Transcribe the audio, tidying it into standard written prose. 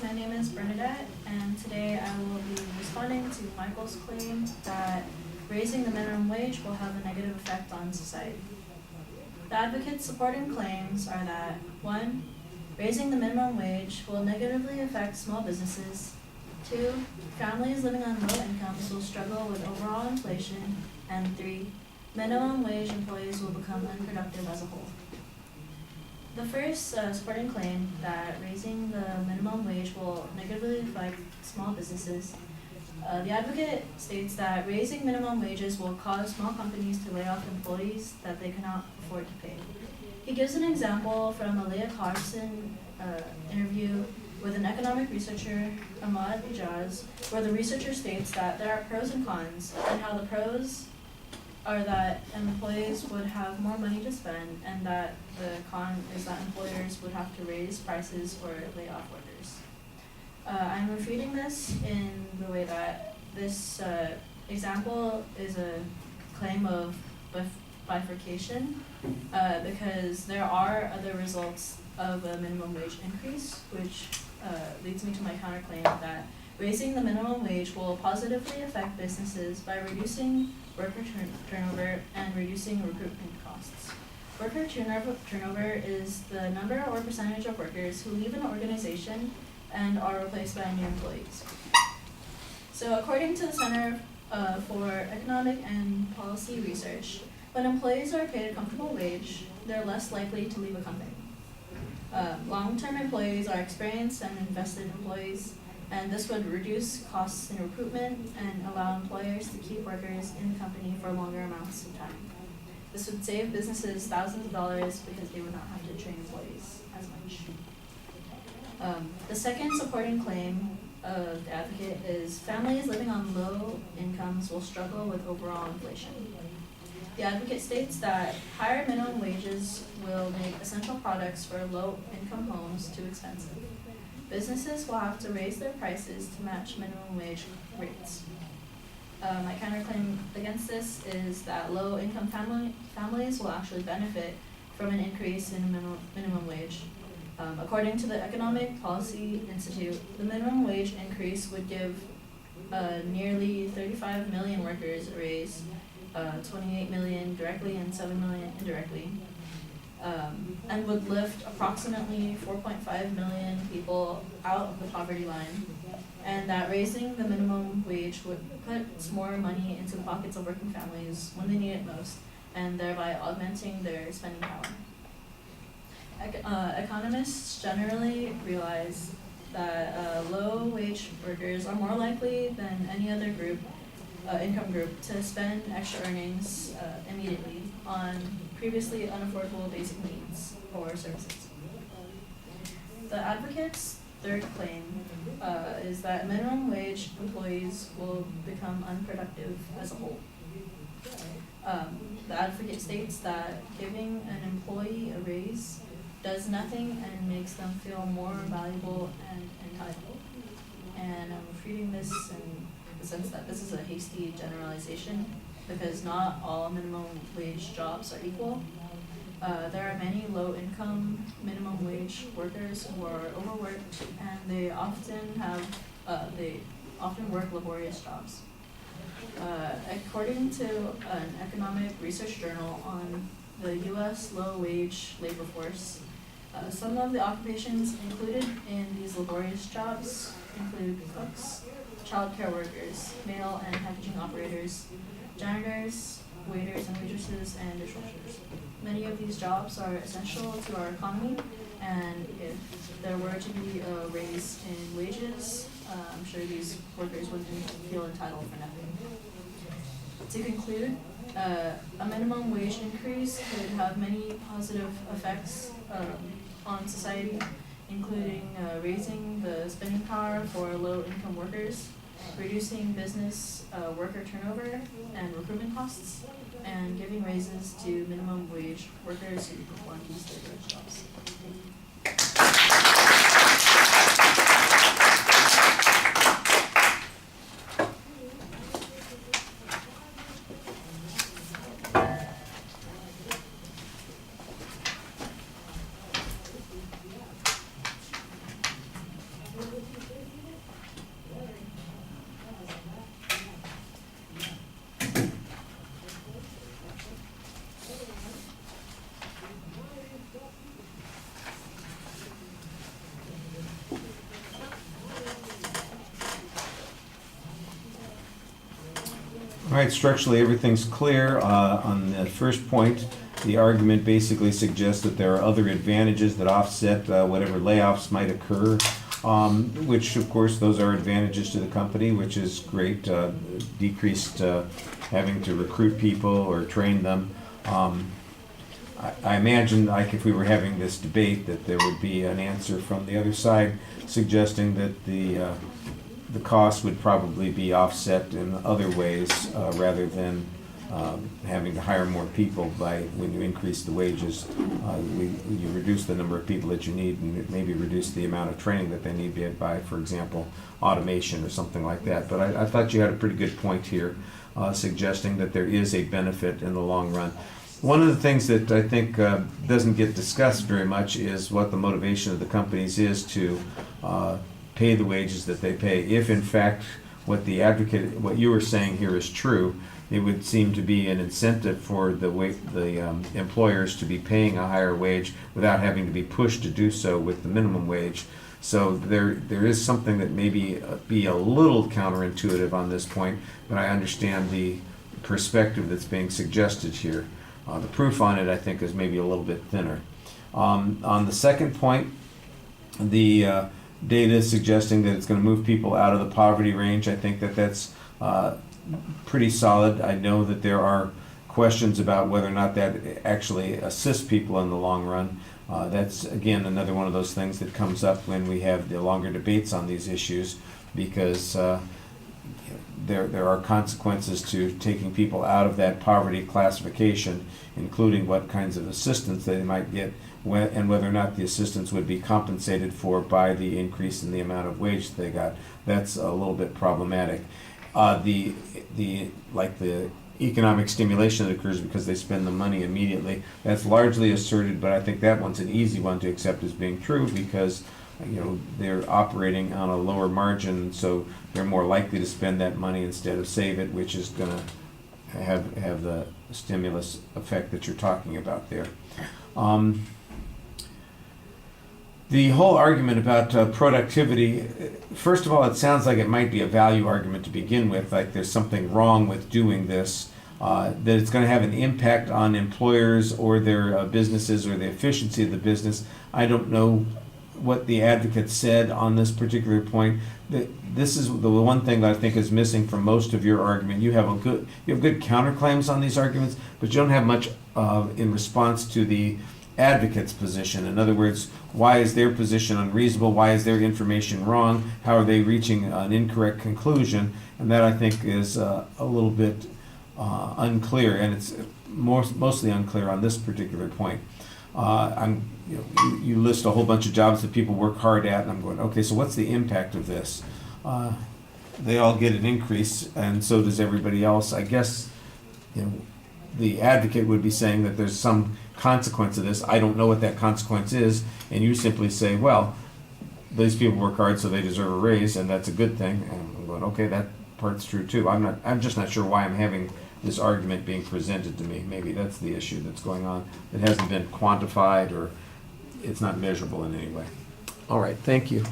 my name is Bernadette, and today I will be responding to Michael's claim that raising the minimum wage will have a negative effect on society. The advocates supporting claims are that 1. Raising the minimum wage will negatively affect small businesses. 2. Families living on low incomes will struggle with overall inflation. And 3. Minimum wage employees will become unproductive as a whole. The first supporting claim that raising the minimum wage will negatively affect small businesses. The advocate states that raising minimum wages will cause small companies to lay off employees that they cannot afford to pay. He gives an example from a Leah Carson interview with an economic researcher, Ahmad Ijaz, where the researcher states that there are pros and cons, and how the pros are that employees would have more money to spend, and that the con is that employers would have to raise prices or lay off workers. I'm refuting this in the way that this example is a claim of bifurcation because there are other results of a minimum wage increase, which leads me to my counterclaim that raising the minimum wage will positively affect businesses by reducing worker turnover and reducing recruitment costs. Worker turnover is the number or percentage of workers who leave an organization and are replaced by new employees. So according to the Center for Economic and Policy Research, when employees are paid a comfortable wage, they're less likely to leave a company. Long-term employees are experienced and invested employees, and this would reduce costs in recruitment and allow employers to keep workers in the company for longer amounts of time. This would save businesses thousands of dollars because they would not have to train employees as much. The second supporting claim of the advocate is families living on low incomes will struggle with overall inflation. The advocate states that higher minimum wages will make essential products for low-income homes too expensive. Businesses will have to raise their prices to match minimum wage rates. My counterclaim against this is that low-income families will actually benefit from an increase in minimum wage. According to the Economic Policy Institute, the minimum wage increase would give nearly 35 million workers a raise, 28 million directly and 7 million indirectly, and would lift approximately 4.5 million people out of the poverty line, and that raising the minimum wage would put more money into the pockets of working families when they need it most, and thereby augmenting their spending power. Economists generally realize that low-wage workers are more likely than any other income group to spend extra earnings immediately on previously unaffordable basic needs or services. The advocate's third claim is that minimum wage employees will become unproductive as a whole. The advocate states that giving an employee a raise does nothing and makes them feel more valuable and entitled. And I'm refuting this in the sense that this is a hasty generalization because not all minimum wage jobs are equal. There are many low-income minimum wage workers who are overworked, and they often work laborious jobs. According to an economic research journal on the U.S. low-wage labor force, some of the occupations included in these laborious jobs include cooks, childcare workers, mail and packaging operators, janitors, waiters and waitresses, and dishwashers. Many of these jobs are essential to our economy, and if there were to be a raise in wages, I'm sure these workers wouldn't feel entitled for nothing. To conclude, a minimum wage increase could have many positive effects on society, including raising the spending power for low-income workers, reducing business worker turnover and recruitment costs, and giving raises to minimum wage workers who perform these labor jobs. right, structurally everything's clear. On the first point, the argument basically suggests that there are other advantages that offset whatever layoffs might occur, which of course those are advantages to the company, which is great. Decreased having to recruit people or train them. I imagine, like, if we were having this debate, that there would be an answer from the other side suggesting that the cost would probably be offset in other ways rather than having to hire more people by when you increase the wages. You reduce the number of people that you need and maybe reduce the amount of training that they need by, for example, automation or something like that. But I thought you had a pretty good point here, suggesting that there is a benefit in the long run. One of the things that I think doesn't get discussed very much is what the motivation of the companies is to pay the wages that they pay. If in fact what you were saying here is true, it would seem to be an incentive for the employers to be paying a higher wage without having to be pushed to do so with the minimum wage. So there is something that maybe be a little counterintuitive on this point, but I understand the perspective that's being suggested here. The proof on it, I think, is maybe a little bit thinner. On the second point, the data is suggesting that it's going to move people out of the poverty range. I think that that's pretty solid. I know that there are questions about whether or not that actually assists people in the long run. That's, again, another one of those things that comes up when we have the longer debates on these issues, because there are consequences to taking people out of that poverty classification, including what kinds of assistance they might get, and whether or not the assistance would be compensated for by the increase in the amount of wage they got. That's a little bit problematic. The economic stimulation that occurs because they spend the money immediately, that's largely asserted, but I think that one's an easy one to accept as being true, because they're operating on a lower margin, so they're more likely to spend that money instead of save it, which is going to have the stimulus effect that you're talking about there. The whole argument about productivity, first of all, it sounds like it might be a value argument to begin with, like there's something wrong with doing this, that it's going to have an impact on employers or their businesses or the efficiency of the business. I don't know what the advocates said on this particular point. This is the one thing that I think is missing from most of your argument. You have good counterclaims on these arguments, but you don't have much in response to the advocate's position. In other words, why is their position unreasonable? Why is their information wrong? How are they reaching an incorrect conclusion? And that, I think, is a little bit unclear, and it's mostly unclear on this particular point. You list a whole bunch of jobs that people work hard at, and I'm going, okay, so what's the impact of this? They all get an increase, and so does everybody else. I guess the advocate would be saying that there's some consequence of this. I don't know what that consequence is, and you simply say, well, these people work hard, so they deserve a raise, and that's a good thing. And I'm going, okay, that part's true too. I'm just not sure why I'm having this argument being presented to me. Maybe that's the issue that's going on. It hasn't been quantified, or it's not measurable in any way. All right, thank you.